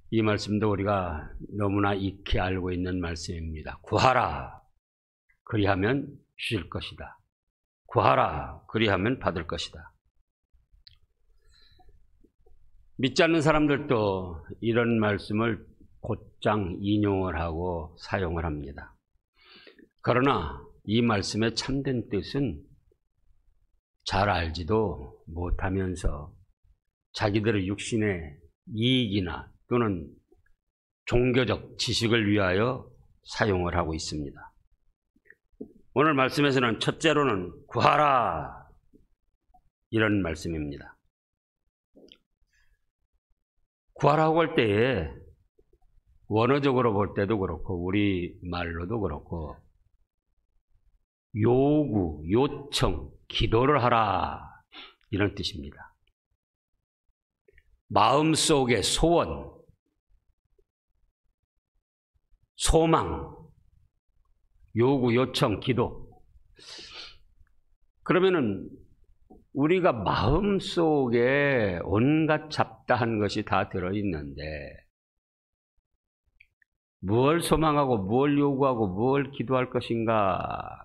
이 말씀도 우리가 너무나 익히 알고 있는 말씀입니다. 구하라, 그리하면 주실 것이다. 구하라, 그리하면 받을 것이다. 믿지 않는 사람들도 이런 말씀을 곧장 인용을 하고 사용을 합니다. 그러나 이 말씀의 참된 뜻은 잘 알지도 못하면서 자기들의 육신의 이익이나 또는 종교적 지식을 위하여 사용을 하고 있습니다. 오늘 말씀에서는 첫째로는 구하라, 이런 말씀입니다. 구하라고 할 때에 원어적으로 볼 때도 그렇고 우리 말로도 그렇고 요구, 요청, 기도를 하라, 이런 뜻입니다. 마음속의 소원, 소망, 요구, 요청, 기도. 그러면은 우리가 마음속에 온갖 잡다한 것이 다 들어있는데 무엇을 소망하고 무엇을 요구하고 무엇을 기도할 것인가?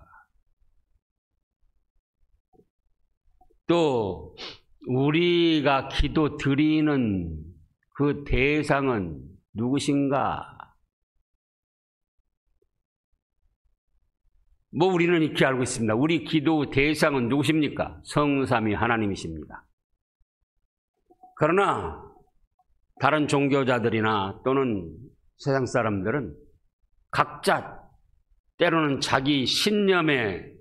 또 우리가 기도 드리는 그 대상은 누구신가? 우리는 이렇게 알고 있습니다. 우리 기도 대상은 누구십니까? 성삼위 하나님이십니다. 그러나 다른 종교자들이나 또는 세상 사람들은 각자 때로는 자기 신념에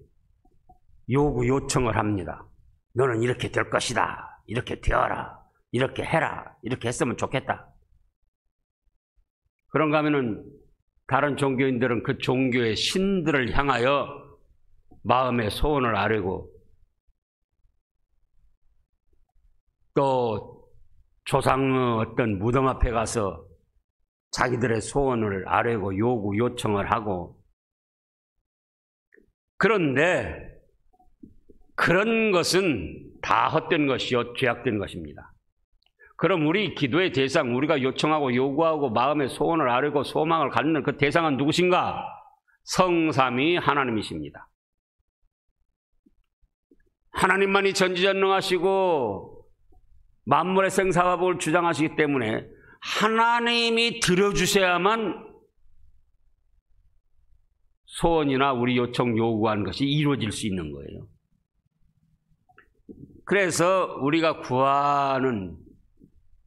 요구 요청을 합니다. 너는 이렇게 될 것이다. 이렇게 되어라. 이렇게 해라. 이렇게 했으면 좋겠다. 그런가 하면은 다른 종교인들은 그 종교의 신들을 향하여 마음의 소원을 아뢰고 또 조상의 어떤 무덤 앞에 가서 자기들의 소원을 아뢰고 요구, 요청을 하고, 그런데 그런 것은 다 헛된 것이요 죄악된 것입니다. 그럼 우리 기도의 대상, 우리가 요청하고 요구하고 마음의 소원을 아뢰고 소망을 갖는 그 대상은 누구신가? 성삼위 하나님이십니다. 하나님만이 전지전능하시고 만물의 생사화복을 주장하시기 때문에 하나님이 들어주셔야만 소원이나 우리 요청 요구하는 것이 이루어질 수 있는 거예요. 그래서 우리가 구하는,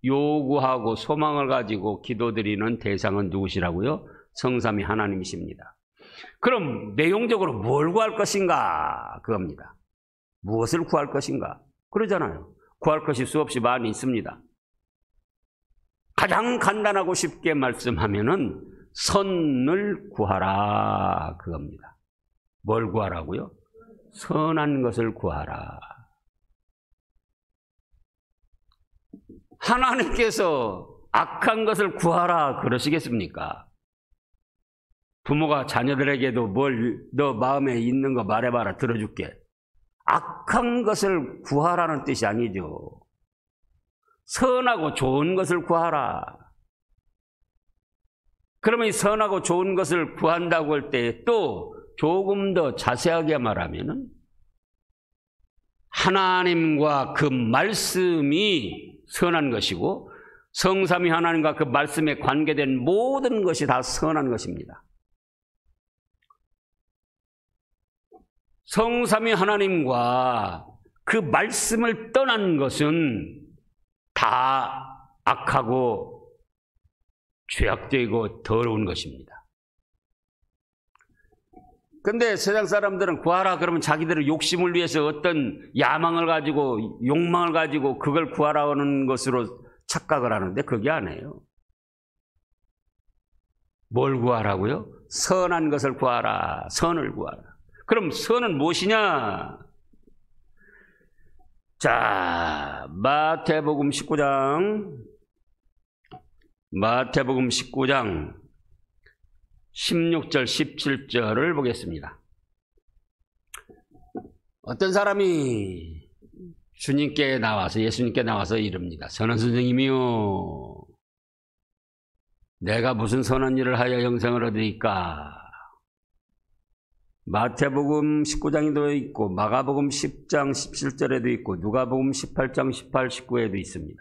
요구하고 소망을 가지고 기도드리는 대상은 누구시라고요? 성삼위 하나님이십니다. 그럼 내용적으로 뭘 구할 것인가? 그겁니다. 무엇을 구할 것인가? 그러잖아요. 구할 것이 수없이 많이 있습니다. 가장 간단하고 쉽게 말씀하면은 선을 구하라, 그겁니다. 뭘 구하라고요? 선한 것을 구하라. 하나님께서 악한 것을 구하라 그러시겠습니까? 부모가 자녀들에게도 너 마음에 있는 거 말해봐라, 들어줄게. 악한 것을 구하라는 뜻이 아니죠. 선하고 좋은 것을 구하라. 그러면 이 선하고 좋은 것을 구한다고 할 때 또 조금 더 자세하게 말하면은 하나님과 그 말씀이 선한 것이고 성삼위 하나님과 그 말씀에 관계된 모든 것이 다 선한 것입니다. 성삼위 하나님과 그 말씀을 떠난 것은 다 악하고 죄악되고 더러운 것입니다. 그런데 세상 사람들은 구하라 그러면 자기들의 욕심을 위해서 어떤 야망을 가지고 욕망을 가지고 그걸 구하라는 것으로 착각을 하는데 그게 아니에요. 뭘 구하라고요? 선한 것을 구하라. 선을 구하라. 그럼 선은 무엇이냐? 자, 마태복음 19장 16절 17절을 보겠습니다. 어떤 사람이 예수님께 나와서 이릅니다. 선한 선생님이요, 내가 무슨 선한 일을 하여 영생을 얻으리까? 마태복음 19장에도 있고 마가복음 10장 17절에도 있고 누가복음 18장 18, 19에도 있습니다.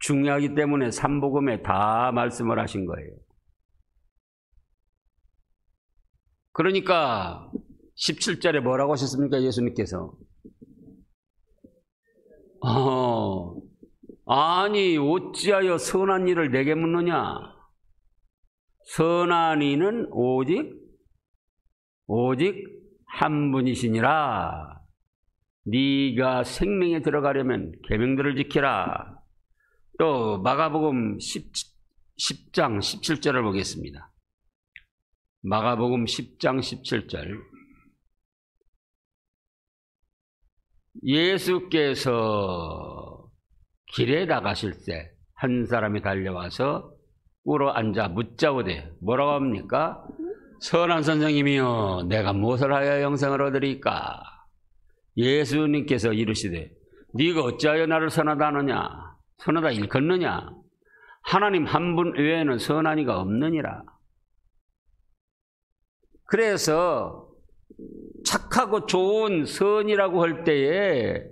중요하기 때문에 삼복음에 다 말씀을 하신 거예요. 그러니까 17절에 뭐라고 하셨습니까? 예수님께서 아니 어찌하여 선한 일을 내게 묻느냐? 선한 이는 오직 한 분이시니라. 네가 생명에 들어가려면 계명들을 지키라. 또 마가복음 10장 17절을 보겠습니다. 마가복음 10장 17절. 예수께서 길에 나가실 때 한 사람이 달려와서 꿇어 앉아 묻자오되 뭐라고 합니까? 선한 선생님이여 내가 무엇을 하여 영생을 얻으리까? 예수님께서 이르시되 네가 어찌하여 나를 선하다 하느냐? 선하다 일컫느냐? 하나님 한 분 외에는 선한 이가 없느니라. 그래서 착하고 좋은 선이라고 할 때에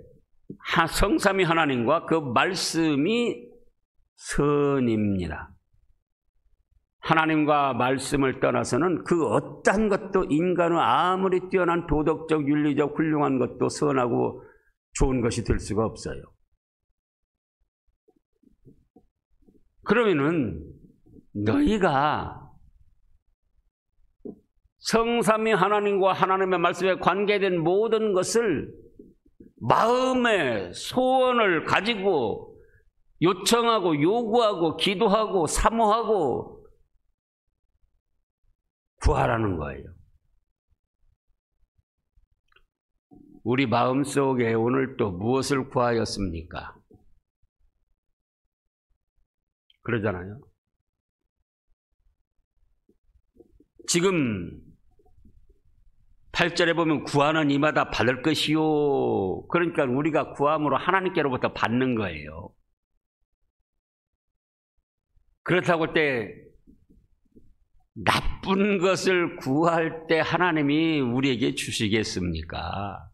성삼위 하나님과 그 말씀이 선입니다. 하나님과 말씀을 떠나서는 그 어떠한 것도 인간은 아무리 뛰어난 도덕적, 윤리적, 훌륭한 것도 선하고 좋은 것이 될 수가 없어요. 그러면은 너희가 성삼위 하나님과 하나님의 말씀에 관계된 모든 것을 마음의 소원을 가지고 요청하고 요구하고 기도하고 사모하고 구하라는 거예요. 우리 마음속에 오늘 또 무엇을 구하였습니까? 그러잖아요. 지금 8절에 보면 구하는 이마다 받을 것이요. 그러니까 우리가 구함으로 하나님께로부터 받는 거예요. 그렇다고 할 때 나쁜 것을 구할 때 하나님이 우리에게 주시겠습니까?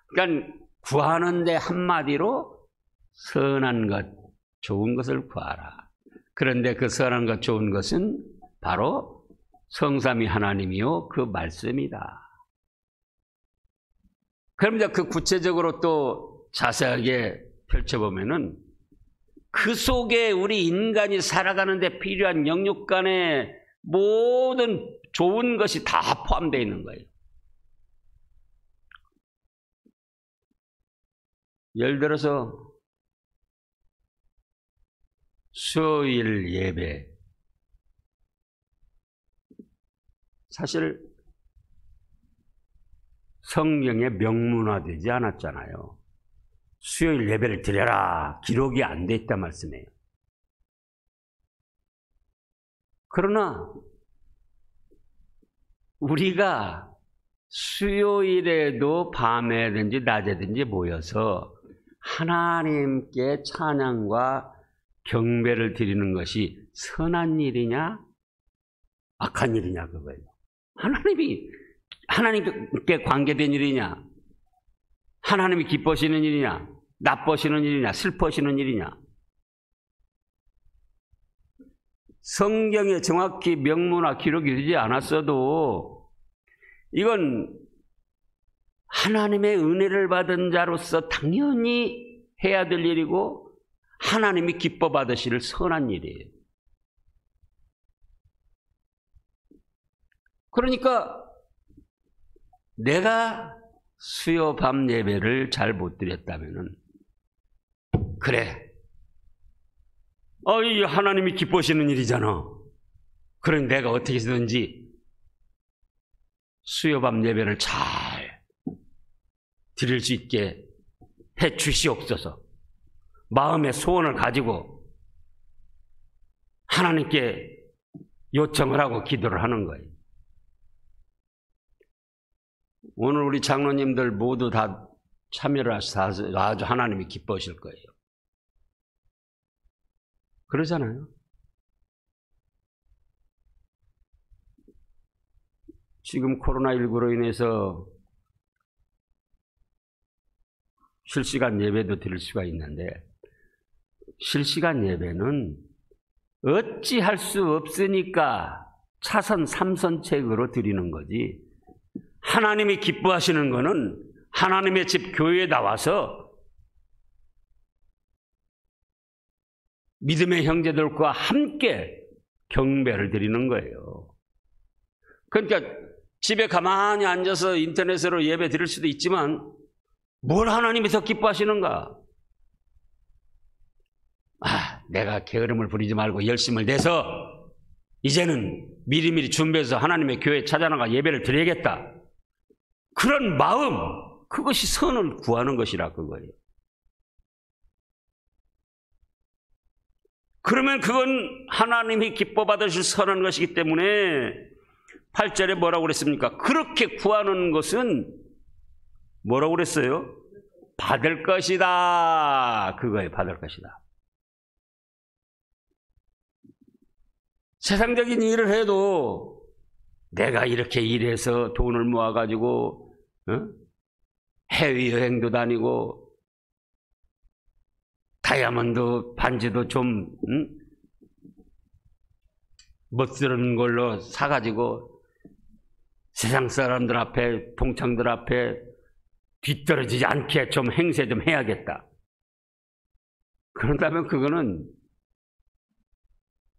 그러니까 구하는데 한마디로 선한 것, 좋은 것을 구하라. 그런데 그 선한 것, 좋은 것은 바로 성삼위 하나님이요 그 말씀이다. 그럼 이제 그 구체적으로 또 자세하게 펼쳐보면은 그 속에 우리 인간이 살아가는데 필요한 영육 간의 모든 좋은 것이 다 포함되어 있는 거예요. 예를 들어서 수요일 예배, 사실 성경에 명문화되지 않았잖아요. 수요일 예배를 드려라 기록이 안 돼 있단 말씀이에요. 그러나 우리가 수요일에도 밤에든지 낮에든지 모여서 하나님께 찬양과 경배를 드리는 것이 선한 일이냐 악한 일이냐 그거예요. 하나님께 관계된 일이냐, 하나님이 기뻐하시는 일이냐, 나쁘시는 일이냐, 슬퍼하시는 일이냐. 성경에 정확히 명문화 기록이 되지 않았어도 이건 하나님의 은혜를 받은 자로서 당연히 해야 될 일이고 하나님이 기뻐 받으실 선한 일이에요. 그러니까 내가 수요 밤 예배를 잘 못 드렸다면은 그래, 이 하나님이 기뻐하시는 일이잖아. 그럼 내가 어떻게 해서든지 수요 밤 예배를 잘 드릴 수 있게 해 주시옵소서. 마음의 소원을 가지고 하나님께 요청을 하고 기도를 하는 거예요. 오늘 우리 장로님들 모두 다 참여를 하셔서 아주 하나님이 기뻐하실 거예요. 그러잖아요. 지금 코로나19로 인해서 실시간 예배도 드릴 수가 있는데 실시간 예배는 어찌할 수 없으니까 차선 3선책으로 드리는 거지. 하나님이 기뻐하시는 거는 하나님의 집 교회에 나와서 믿음의 형제들과 함께 경배를 드리는 거예요. 그러니까 집에 가만히 앉아서 인터넷으로 예배 드릴 수도 있지만 뭘 하나님이 더 기뻐하시는가? 내가 게으름을 부리지 말고 열심을 내서 이제는 미리미리 준비해서 하나님의 교회에 찾아나가 예배를 드려야겠다. 그런 마음, 그것이 선을 구하는 것이라 그거예요. 그러면 그건 하나님이 기뻐 받으실 선한 것이기 때문에 8절에 뭐라고 그랬습니까? 그렇게 구하는 것은 뭐라고 그랬어요? 받을 것이다. 그거예요. 받을 것이다. 세상적인 일을 해도 내가 이렇게 일해서 돈을 모아가지고 해외여행도 다니고 다이아몬드 반지도 좀 멋스러운 걸로 사가지고 세상 사람들 앞에 동창들 앞에 뒤떨어지지 않게 좀 행세 좀 해야겠다. 그런다면 그거는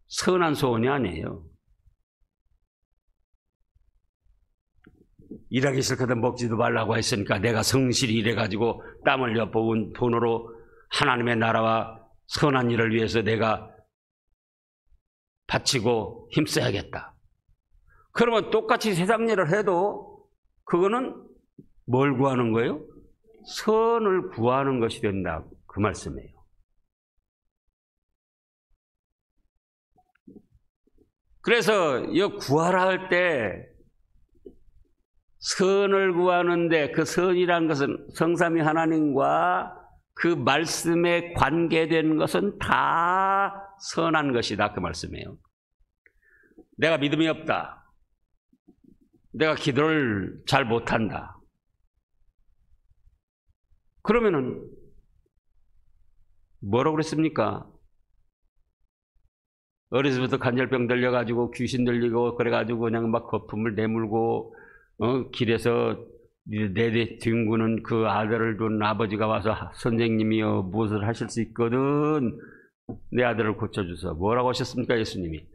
선한 소원이 아니에요. 일하기 싫거든 먹지도 말라고 했으니까 내가 성실히 일해가지고 땀 흘려 모은 돈으로 하나님의 나라와 선한 일을 위해서 내가 바치고 힘써야겠다. 그러면 똑같이 세상 일을 해도 그거는 뭘 구하는 거예요? 선을 구하는 것이 된다. 그 말씀이에요. 그래서 이 구하라 할 때 선을 구하는데 그 선이라는 것은 성삼위 하나님과 그 말씀에 관계된 것은 다 선한 것이다. 그 말씀이에요. 내가 믿음이 없다. 내가 기도를 잘 못한다. 그러면은 뭐라고 그랬습니까? 어려서부터 간절병 들려가지고 귀신 들리고 그래가지고 그냥 막 거품을 내물고 길에서 내 뒹구는 그 아들을 둔 아버지가 와서 선생님이여 무엇을 하실 수 있거든 내 아들을 고쳐주소. 뭐라고 하셨습니까? 예수님이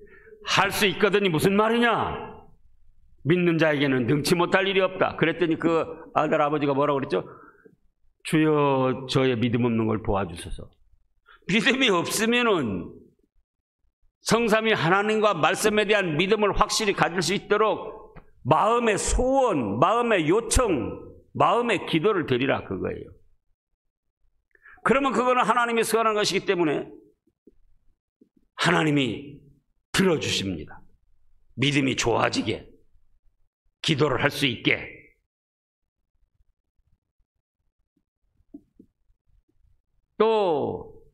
할 수 있거든이 무슨 말이냐? 믿는 자에게는 능치 못할 일이 없다. 그랬더니 그 아들 아버지가 뭐라고 그랬죠? 주여 저의 믿음 없는 걸 도와주소서. 믿음이 없으면은 성삼위 하나님과 말씀에 대한 믿음을 확실히 가질 수 있도록 마음의 소원, 마음의 요청, 마음의 기도를 드리라 그거예요. 그러면 그거는 하나님이 선한 것이기 때문에 하나님이 들어주십니다. 믿음이 좋아지게, 기도를 할 수 있게. 또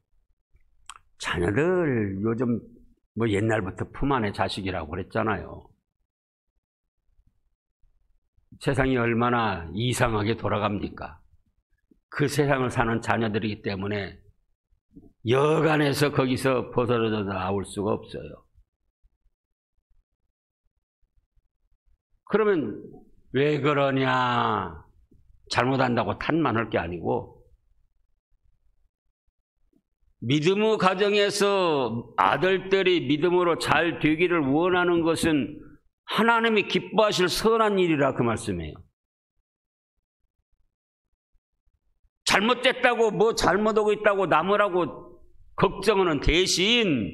자녀들 요즘 뭐 옛날부터 품 안의 자식이라고 그랬잖아요. 세상이 얼마나 이상하게 돌아갑니까? 그 세상을 사는 자녀들이기 때문에 여간해서 거기서 벗어나져 나올 수가 없어요. 그러면 왜 그러냐? 잘못한다고 탓만 할 게 아니고 믿음의 가정에서 아들들이 믿음으로 잘 되기를 원하는 것은 하나님이 기뻐하실 선한 일이라 그 말씀이에요. 잘못됐다고 뭐 잘못하고 있다고 남으라고 걱정하는 대신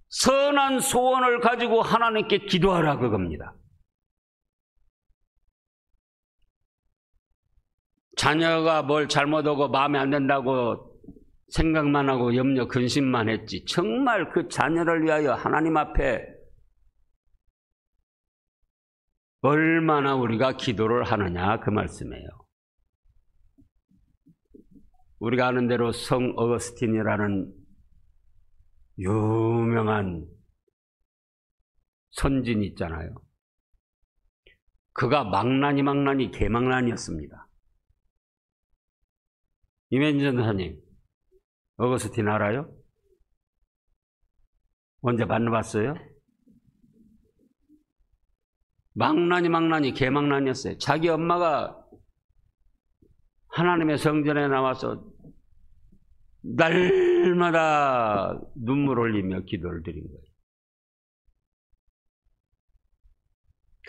선한 소원을 가지고 하나님께 기도하라 그겁니다. 자녀가 뭘 잘못하고 마음에 안 든다고 생각만 하고 염려 근심만 했지 정말 그 자녀를 위하여 하나님 앞에 얼마나 우리가 기도를 하느냐 그 말씀이에요. 우리가 아는 대로 성 어거스틴이라는 유명한 선진이 있잖아요. 그가 망나니 개망나니였습니다. 이면진 전도사님, 어거스틴 알아요? 언제 만나봤어요? 망나니 개망나니였어요. 자기 엄마가 하나님의 성전에 나와서 날마다 눈물 흘리며 기도를 드린 거예요.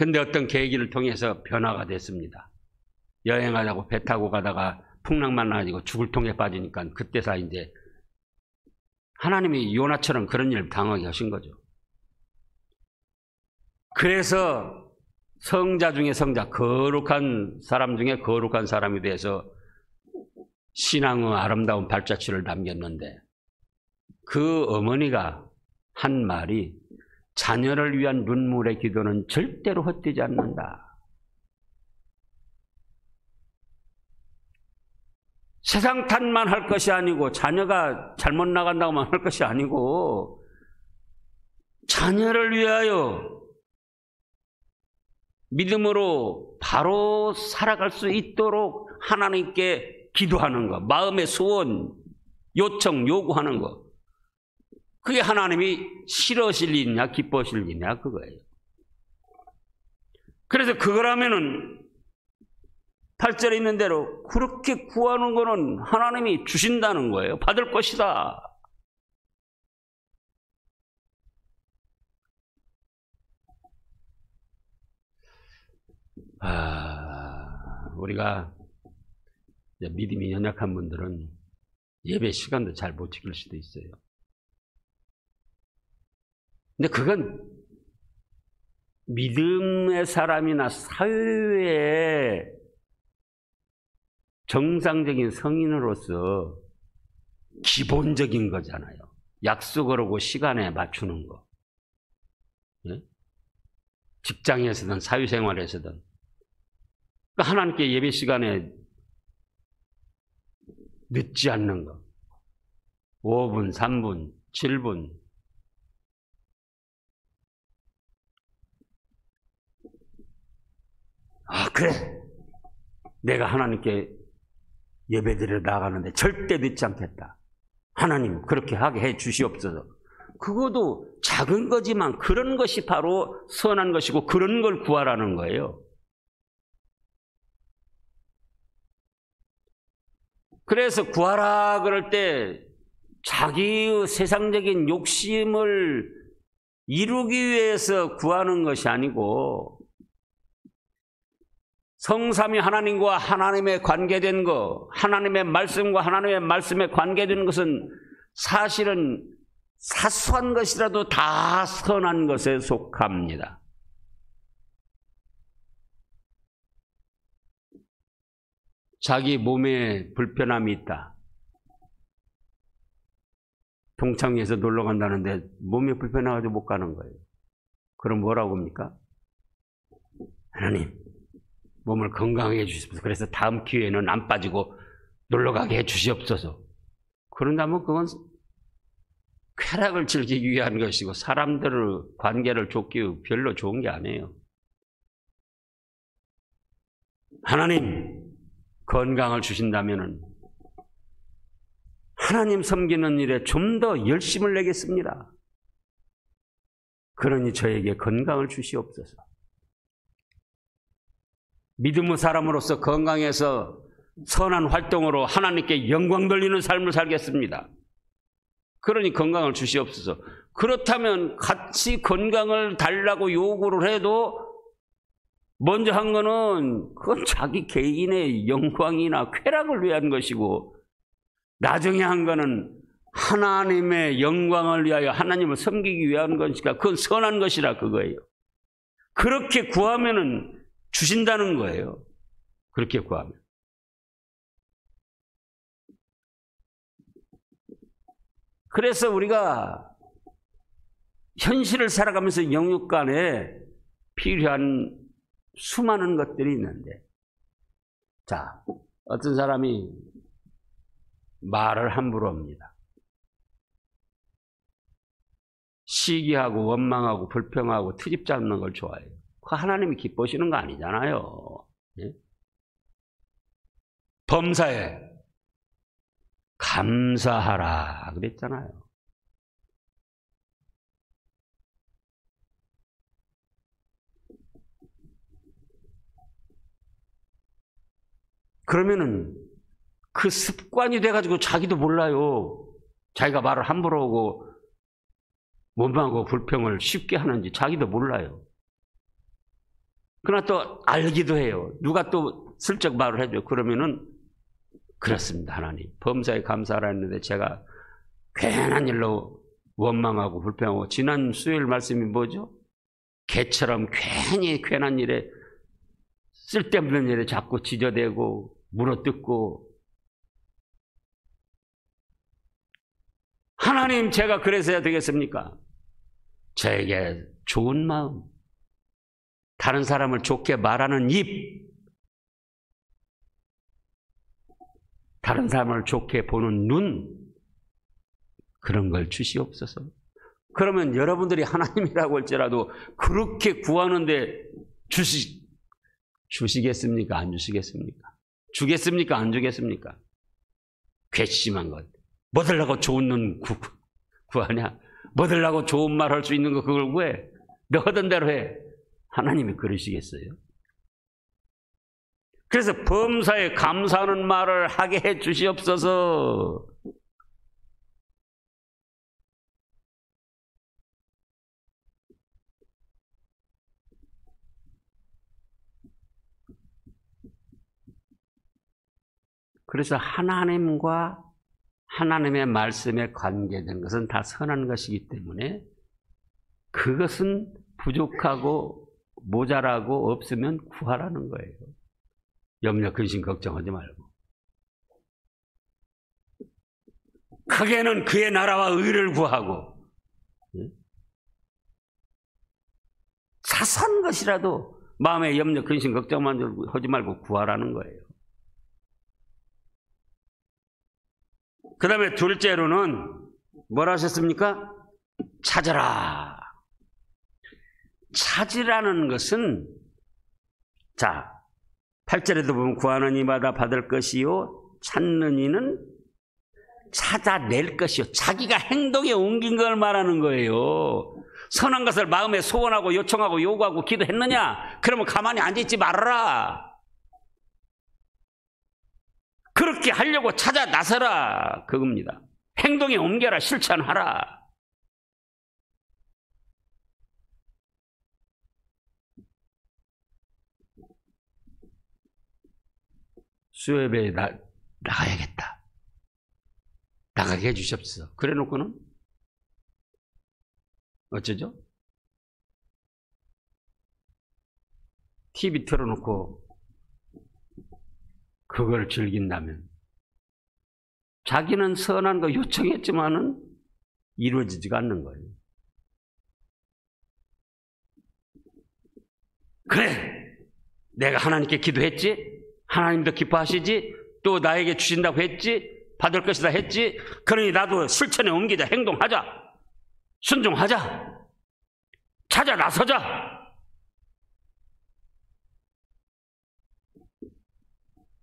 근데 어떤 계기를 통해서 변화가 됐습니다. 여행하자고 배 타고 가다가 풍랑만 나가지고 죽을 통에 빠지니까 그때서 이제 하나님이 요나처럼 그런 일을 당하게 하신 거죠. 그래서 성자 중에 성자, 거룩한 사람 중에 거룩한 사람이 돼서 신앙의 아름다운 발자취를 남겼는데 그 어머니가 한 말이 자녀를 위한 눈물의 기도는 절대로 헛되지 않는다. 세상 탓만 할 것이 아니고 자녀가 잘못 나간다고만 할 것이 아니고 자녀를 위하여 믿음으로 바로 살아갈 수 있도록 하나님께 기도하는 것, 마음의 소원, 요청, 요구하는 것. 그게 하나님이 싫어하실 일이냐 기뻐하실 일이냐 그거예요. 그래서 그거라면은 8절에 있는 대로 그렇게 구하는 거는 하나님이 주신다는 거예요. 받을 것이다. 우리가 믿음이 연약한 분들은 예배 시간도 잘 못 지킬 수도 있어요. 근데 그건 믿음의 사람이나 사회의 정상적인 성인으로서 기본적인 거잖아요. 약속을 하고 시간에 맞추는 거. 예? 직장에서든 사회생활에서든. 그러니까 하나님께 예배 시간에 늦지 않는 거. 5분, 3분, 7분. 그래. 내가 하나님께 예배드리러 나가는데 절대 늦지 않겠다. 하나님 그렇게 하게 해 주시옵소서. 그것도 작은 거지만 그런 것이 바로 선한 것이고 그런 걸 구하라는 거예요. 그래서 구하라 그럴 때 자기의 세상적인 욕심을 이루기 위해서 구하는 것이 아니고 성삼위 하나님과 하나님의 관계된 것, 하나님의 말씀과 하나님의 말씀에 관계된 것은 사실은 사소한 것이라도 다 선한 것에 속합니다. 자기 몸에 불편함이 있다. 동창회에서 놀러 간다는데 몸이 불편해가지고 못 가는 거예요. 그럼 뭐라고 합니까? 하나님, 몸을 건강하게 해주시옵소서. 그래서 다음 기회에는 안 빠지고 놀러가게 해주시옵소서. 그런다면 그건 쾌락을 즐기기 위한 것이고 사람들의 관계를 좁기 위해 별로 좋은 게 아니에요. 하나님 건강을 주신다면 하나님 섬기는 일에 좀 더 열심을 내겠습니다. 그러니 저에게 건강을 주시옵소서. 믿음의 사람으로서 건강해서 선한 활동으로 하나님께 영광 돌리는 삶을 살겠습니다. 그러니 건강을 주시옵소서. 그렇다면 같이 건강을 달라고 요구를 해도 먼저 한 거는 그건 자기 개인의 영광이나 쾌락을 위한 것이고 나중에 한 거는 하나님의 영광을 위하여 하나님을 섬기기 위한 것이니까 그건 선한 것이라 그거예요. 그렇게 구하면은 주신다는 거예요. 그렇게 구하면. 그래서 우리가 현실을 살아가면서 영육 간에 필요한 수많은 것들이 있는데, 자, 어떤 사람이 말을 함부로 합니다. 시기하고 원망하고 불평하고 트집 잡는 걸 좋아해요. 그 하나님이 기뻐하시는 거 아니잖아요. 예? 범사에 감사하라 그랬잖아요. 그러면은 그 습관이 돼가지고 자기도 몰라요. 자기가 말을 함부로 하고 원망하고 불평을 쉽게 하는지 자기도 몰라요. 그러나 또 알기도 해요. 누가 또 슬쩍 말을 해줘. 그러면은 그렇습니다. 하나님 범사에 감사하라 했는데 제가 괜한 일로 원망하고 불평하고 지난 수요일 말씀이 뭐죠? 개처럼 괜히 괜한 일에 쓸데없는 일에 자꾸 지저대고 물어뜯고 하나님 제가 그래서 해야 되겠습니까? 저에게 좋은 마음, 다른 사람을 좋게 말하는 입, 다른 사람을 좋게 보는 눈, 그런 걸 주시옵소서. 그러면 여러분들이 하나님이라고 할지라도 그렇게 구하는데 주시겠습니까? 안 주시겠습니까? 주겠습니까? 안 주겠습니까? 괘씸한 것. 뭐 들라고 좋은 눈 구하냐? 뭐 들라고 좋은 말 할 수 있는 거 그걸 구해? 너 하던 대로 해. 하나님이 그러시겠어요? 그래서 범사에 감사하는 말을 하게 해 주시옵소서. 그래서 하나님과 하나님의 말씀에 관계된 것은 다 선한 것이기 때문에 그것은 부족하고 모자라고 없으면 구하라는 거예요. 염려, 근심, 걱정하지 말고. 크게는 그의 나라와 의를 구하고 사소한 것이라도 마음에 염려, 근심, 걱정만 하지 말고 구하라는 거예요. 그 다음에 둘째로는 뭐라 하셨습니까? 찾으라. 찾으라는 것은 자 8절에도 보면 구하는 이마다 받을 것이요 찾는 이는 찾아낼 것이요. 자기가 행동에 옮긴 걸 말하는 거예요. 선한 것을 마음에 소원하고 요청하고 요구하고 기도했느냐? 그러면 가만히 앉아있지 말아라. 그렇게 하려고 찾아 나서라 그겁니다. 행동에 옮겨라. 실천하라. 수협에 나가야겠다. 나가게 해주십시오. 그래 놓고는 어쩌죠? TV 틀어놓고 그걸 즐긴다면 자기는 선한 거 요청했지만은 이루어지지가 않는 거예요. 그래, 내가 하나님께 기도했지, 하나님도 기뻐하시지, 또 나에게 주신다고 했지, 받을 것이다 했지, 그러니 나도 실천에 옮기자, 행동하자, 순종하자, 찾아 나서자.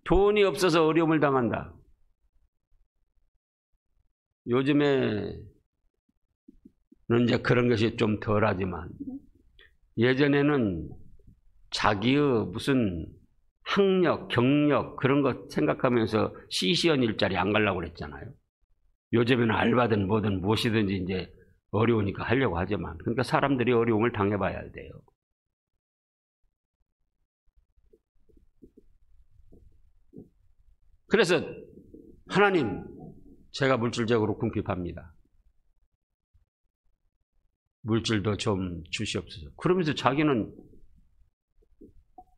돈이 없어서 어려움을 당한다. 요즘에는 이제 그런 것이 좀 덜하지만 예전에는 자기의 무슨 학력, 경력 그런 거 생각하면서 시시한 일자리 안 가려고 그랬잖아요. 요즘에는 알바든 뭐든 무엇이든지 이제 어려우니까 하려고 하지만 그러니까 사람들이 어려움을 당해봐야 돼요. 그래서 하나님, 제가 물질적으로 궁핍합니다. 물질도 좀 주시옵소서. 그러면서 자기는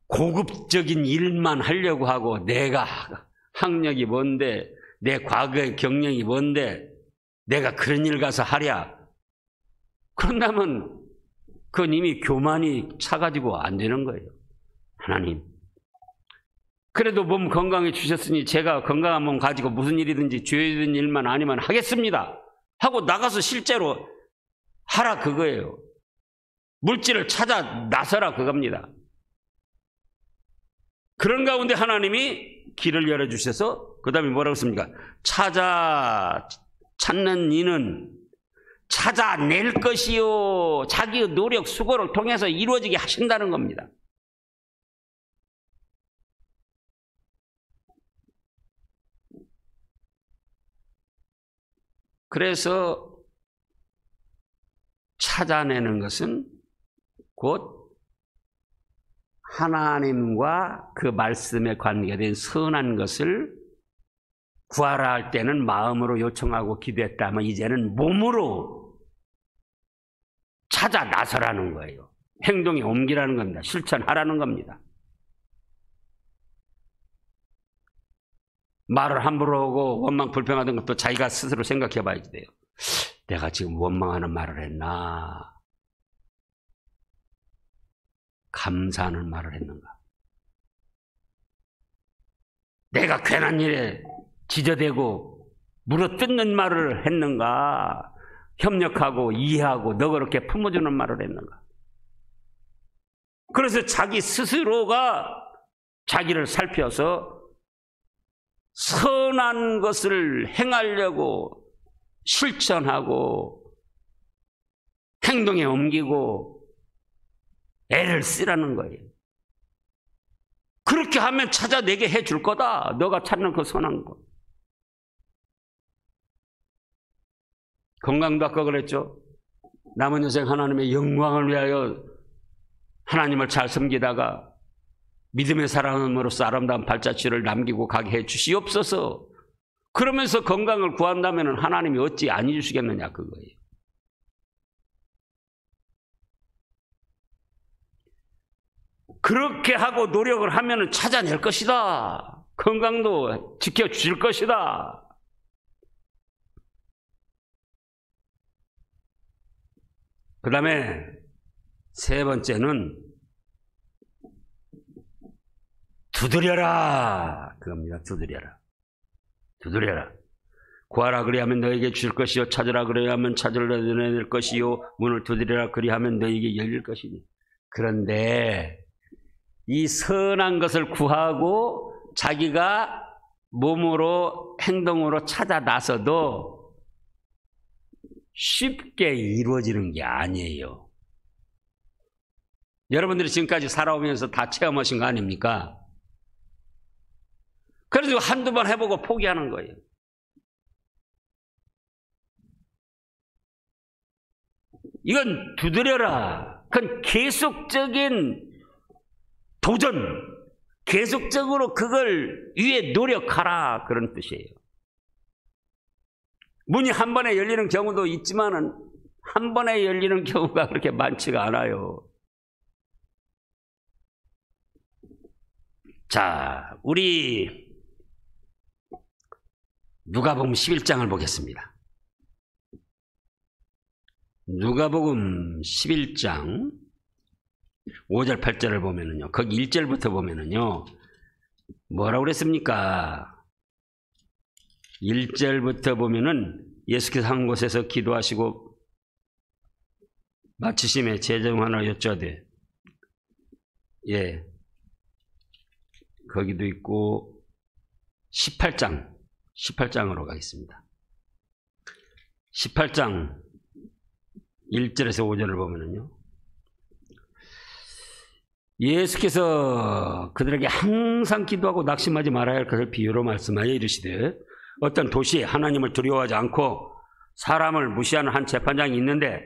고급적인 일만 하려고 하고 내가 학력이 뭔데, 내 과거의 경력이 뭔데 내가 그런 일 가서 하랴. 그런다면 그건 이미 교만이 차가지고 안 되는 거예요. 하나님, 그래도 몸 건강해 주셨으니 제가 건강한 몸 가지고 무슨 일이든지 죄된 일만 아니면 하겠습니다 하고 나가서 실제로 하라 그거예요. 물질을 찾아 나서라 그겁니다. 그런 가운데 하나님이 길을 열어주셔서 그 다음에 뭐라고 했습니까? 찾는 이는 찾아낼 것이요. 자기의 노력, 수고를 통해서 이루어지게 하신다는 겁니다. 그래서 찾아내는 것은 곧 하나님과 그 말씀에 관계된 선한 것을 구하라 할 때는 마음으로 요청하고 기도했다면 이제는 몸으로 찾아 나서라는 거예요. 행동에 옮기라는 겁니다. 실천하라는 겁니다. 말을 함부로 하고 원망 불평하던 것도 자기가 스스로 생각해 봐야 돼요. 내가 지금 원망하는 말을 했나? 감사하는 말을 했는가? 내가 괜한 일에 지저대고 물어뜯는 말을 했는가? 협력하고 이해하고 너그럽게 품어주는 말을 했는가? 그래서 자기 스스로가 자기를 살펴서 선한 것을 행하려고 실천하고 행동에 옮기고 애를 쓰라는 거예요. 그렇게 하면 찾아내게 해줄 거다. 너가 찾는 그 선한 것. 건강도 아까 그랬죠. 남은 인생 하나님의 영광을 위하여 하나님을 잘 섬기다가 믿음의 사람으로서 아름다운 발자취를 남기고 가게 해 주시옵소서. 그러면서 건강을 구한다면 하나님이 어찌 안 해주시겠느냐 그거예요. 그렇게 하고 노력을 하면 찾아낼 것이다. 건강도 지켜주실 것이다. 그 다음에 세 번째는 두드려라 그겁니다. 두드려라. 구하라 그리하면 너에게 줄 것이요 찾으라 그리하면 찾으려 것이요 문을 두드려라 그리하면 너에게 열릴 것이니. 그런데 이 선한 것을 구하고 자기가 몸으로 행동으로 찾아 나서도 쉽게 이루어지는 게 아니에요. 여러분들이 지금까지 살아오면서 다 체험하신 거 아닙니까? 그래서 한두 번 해보고 포기하는 거예요. 이건 두드려라. 그건 계속적인 도전, 계속적으로 그걸 위해 노력하라 그런 뜻이에요. 문이 한 번에 열리는 경우도 있지만은 한 번에 열리는 경우가 그렇게 많지가 않아요. 자, 우리 누가복음 11장을 보겠습니다. 누가복음 11장 5절 8절을 보면은요, 거기 1절부터 보면은요, 뭐라고 그랬습니까? 1절부터 보면은 예수께서 한 곳에서 기도하시고 마치심에 제정 하나 여쭤되, 예, 거기도 있고 18장으로 가겠습니다. 18장 1절에서 5절을 보면은요, 예수께서 그들에게 항상 기도하고 낙심하지 말아야 할 것을 비유로 말씀하여 이르시되, 어떤 도시에 하나님을 두려워하지 않고 사람을 무시하는 한 재판장이 있는데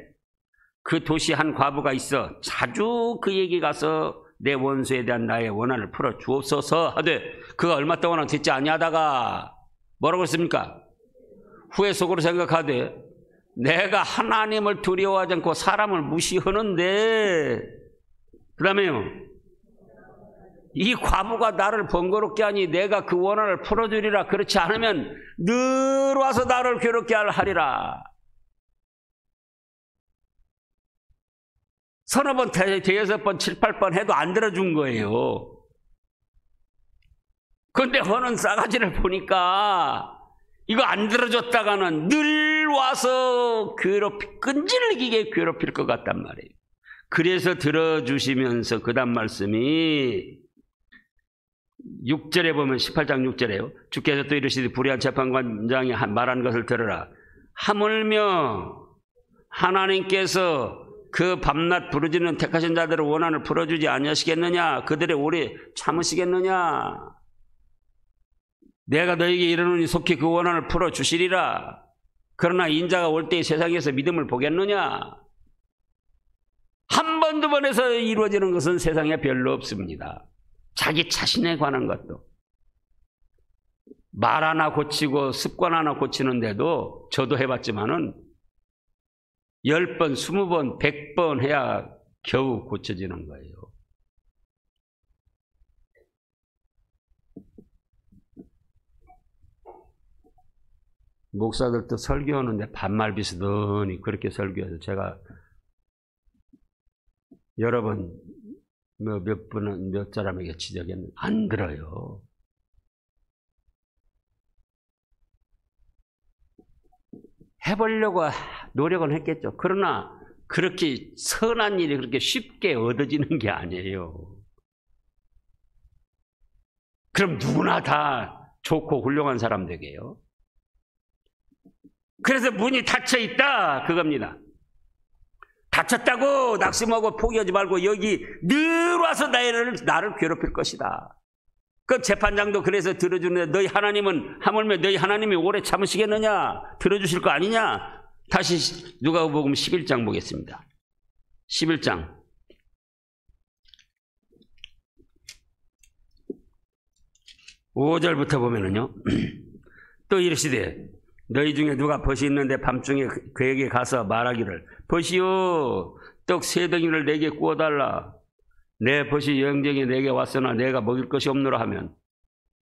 그 도시에 한 과부가 있어 자주 그에게 가서 내 원수에 대한 나의 원한을 풀어 주옵소서 하되, 그가 얼마 동안은 듣지 아니하다가 뭐라고 했습니까? 후에 속으로 생각하되, 내가 하나님을 두려워하지 않고 사람을 무시하는데, 그 다음에요, 이 과부가 나를 번거롭게 하니 내가 그 원한을 풀어주리라. 그렇지 않으면 늘 와서 나를 괴롭게 하리라. 서너 번, 대여섯 번, 7, 8번 해도 안 들어준 거예요. 그런데 허는 싸가지를 보니까 이거 안 들어줬다가는 늘 와서 끈질기게 괴롭힐 것 같단 말이에요. 그래서 들어주시면서 그 다음 말씀이 6절에 보면 18장 6절에요. 주께서 또 이르시되 불의한 재판관장이 말한 것을 들으라. 하물며 하나님께서 그 밤낮 부르짖는 택하신 자들의 원한을 풀어주지 아니하시겠느냐? 그들의 오래 참으시겠느냐? 내가 너에게 이르노니 속히 그 원한을 풀어주시리라. 그러나 인자가 올 때에 세상에서 믿음을 보겠느냐? 한 번, 두 번에서 이루어지는 것은 세상에 별로 없습니다. 자기 자신에 관한 것도. 말 하나 고치고 습관 하나 고치는데도 저도 해봤지만은 10번, 20번, 100번 해야 겨우 고쳐지는 거예요. 목사들도 설교하는데 반말 비슷하니 그렇게 설교해서 제가 여러 번 몇 사람에게 지적했는데 안 들어요. 해보려고 노력은 했겠죠. 그러나 그렇게 선한 일이 그렇게 쉽게 얻어지는 게 아니에요. 그럼 누구나 다 좋고 훌륭한 사람 되게요. 그래서 문이 닫혀 있다 그겁니다. 닫혔다고 낙심하고 포기하지 말고 여기 늘 와서 나를 괴롭힐 것이다. 그 재판장도 그래서 들어주는데 너희 하나님은 하물며 너희 하나님이 오래 참으시겠느냐? 들어주실 거 아니냐? 다시 누가복음 11장 보겠습니다. 11장 5절부터 보면은요. 또 이르시되 너희 중에 누가 벗이 있는데 밤중에 그에게 가서 말하기를 벗이요 떡 3덩이를 내게 구워달라. 내 벗이 영정이 내게 왔으나 내가 먹일 것이 없노라 하면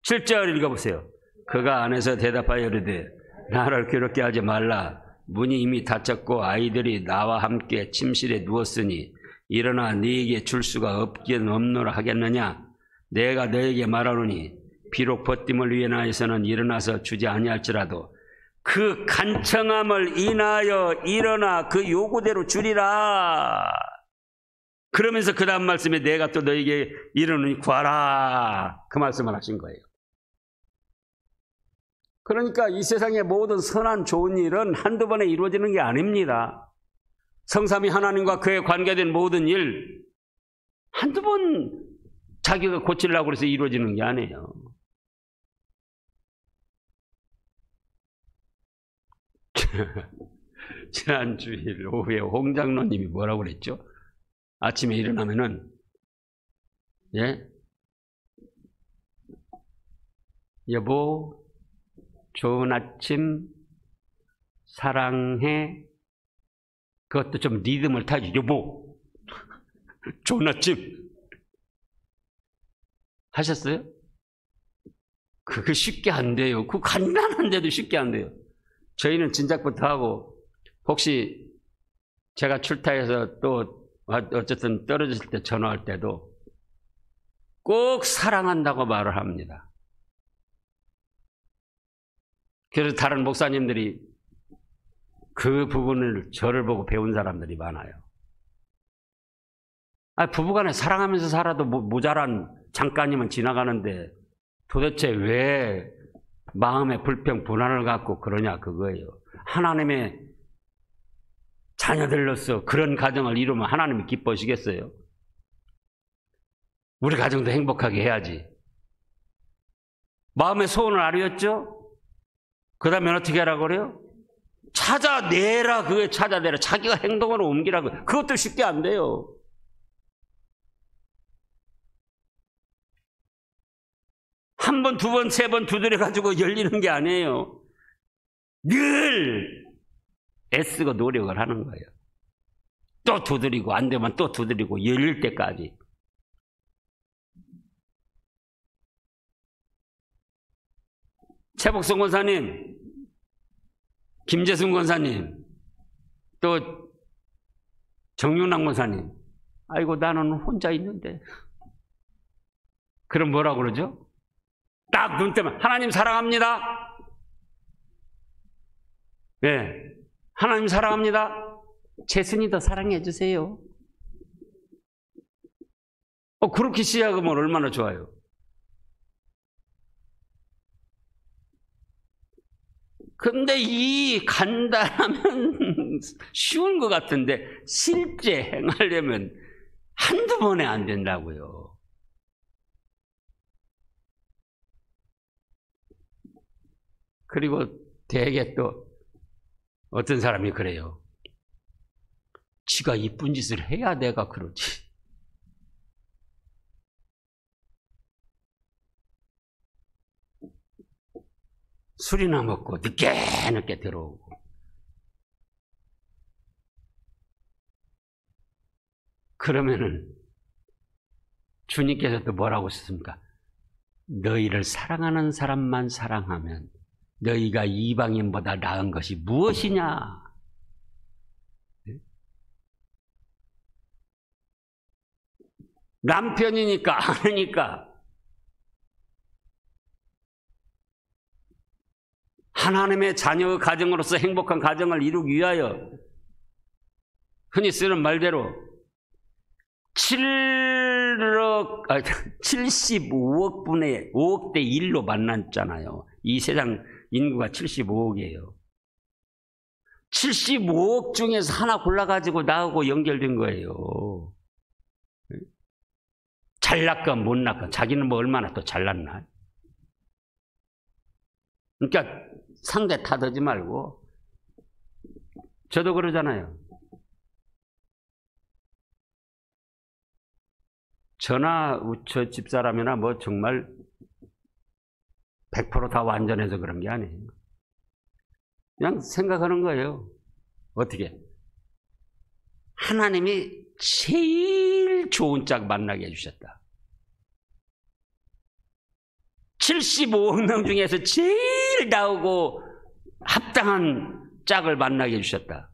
7절 읽어보세요. 그가 안에서 대답하여 이르되 나를 괴롭게 하지 말라. 문이 이미 닫혔고 아이들이 나와 함께 침실에 누웠으니 일어나 네게 줄 수가 없노라 하겠느냐. 내가 너에게 말하노니 비록 벗김을 위하여서는 일어나서 주지 아니할지라도 그 간청함을 인하여 일어나 그 요구대로 주리라. 그러면서 그 다음 말씀에 내가 또 너에게 이르노니 구하라. 그 말씀을 하신 거예요. 그러니까 이 세상의 모든 선한 좋은 일은 한두 번에 이루어지는 게 아닙니다. 성삼위 하나님과 그에 관계된 모든 일 한두 번 자기가 고치려고 해서 이루어지는 게 아니에요. 지난 주일 오후에 홍 장로님이 뭐라고 그랬죠? 아침에 일어나면은 여보 좋은 아침 사랑해. 그것도 좀 리듬을 타지. 여보 좋은 아침 하셨어요? 그거 쉽게 안 돼요. 그 간단한데도 쉽게 안 돼요. 저희는 진작부터 하고 혹시 제가 출타해서 또 어쨌든 떨어졌을 때 전화할 때도 꼭 사랑한다고 말을 합니다. 그래서 다른 목사님들이 그 부분을 저를 보고 배운 사람들이 많아요. 부부간에 사랑하면서 살아도 모자란 잠깐이면 지나가는데 도대체 왜 마음의 불평, 분한을 갖고 그러냐 그거예요. 하나님의 자녀들로서 그런 가정을 이루면 하나님이 기뻐하시겠어요? 우리 가정도 행복하게 해야지. 마음의 소원을 아뢰었죠? 그 다음에 어떻게 하라고 그래요? 찾아내라. 그게 찾아내라. 자기가 행동으로 옮기라고. 그것도 쉽게 안 돼요. 한 번, 두 번, 세 번 두드려가지고 열리는 게 아니에요. 늘 애쓰고 노력을 하는 거예요. 또 두드리고 안 되면 또 두드리고 열릴 때까지. 최복성 권사님, 김재승 권사님, 또 정윤남 권사님, 아이고 나는 혼자 있는데. 그럼 뭐라고 그러죠? 딱 눈 뜨면 하나님 사랑합니다. 네, 하나님 사랑합니다. 재순이 더 사랑해 주세요. 그렇게 시작하면 얼마나 좋아요. 근데 이 간단하면 쉬운 것 같은데 실제 행하려면 한두 번에 안 된다고요. 그리고 되게 또 어떤 사람이 그래요. 지가 이쁜 짓을 해야 내가 그러지. 술이나 먹고 늦게 들어오고. 그러면은 주님께서 또 뭐라고 하셨습니까? 너희를 사랑하는 사람만 사랑하면 너희가 이방인보다 나은 것이 무엇이냐? 남편이니까 아니니까 하나님의 자녀의 가정으로서 행복한 가정을 이루기 위하여 흔히 쓰는 말대로 75억 분의 5억 대 1로 만났잖아요. 이 세상 인구가 75억이에요. 75억 중에서 하나 골라가지고 나하고 연결된 거예요. 잘났건 못났건 자기는 뭐 얼마나 또 잘났나. 그러니까 상대 탓하지 말고. 저도 그러잖아요. 저나 저 집사람이나 뭐 정말 100% 다 완전해서 그런 게 아니에요. 그냥 생각하는 거예요. 어떻게? 하나님이 제일 좋은 짝 만나게 해주셨다. 75억 명 중에서 제일 나오고 합당한 짝을 만나게 해주셨다.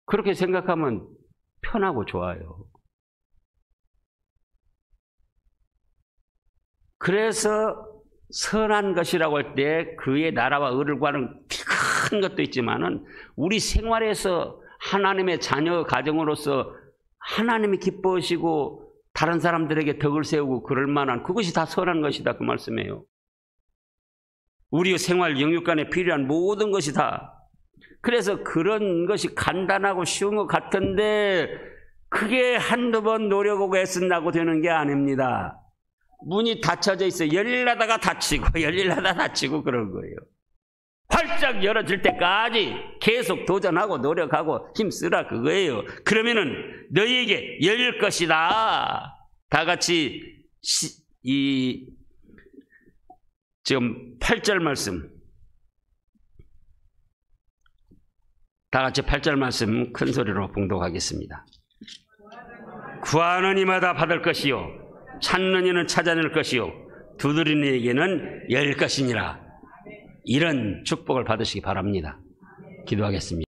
그렇게 생각하면 편하고 좋아요. 그래서 선한 것이라고 할 때 그의 나라와 의를 구하는 큰 것도 있지만은 우리 생활에서 하나님의 자녀 가정으로서 하나님이 기뻐하시고 다른 사람들에게 덕을 세우고 그럴 만한 그것이 다 선한 것이다 그 말씀이에요. 우리 생활 영육간에 필요한 모든 것이 다. 그래서 그런 것이 간단하고 쉬운 것 같은데 그게 한두 번 노력하고 애쓴다고 되는 게 아닙니다. 문이 닫혀져 있어요. 열리려다가 닫히고 열리려다가 닫히고 그런 거예요. 활짝 열어질 때까지 계속 도전하고 노력하고 힘쓰라 그거예요. 그러면은 너희에게 열릴 것이다. 다 같이 지금 8절 말씀 다 같이 8절 말씀 큰 소리로 봉독하겠습니다. 구하는 이마다 받을 것이요 찾는 이는 찾아낼 것이요 두드리는 이에게는 열릴 것이니라. 이런 축복을 받으시기 바랍니다. 기도하겠습니다.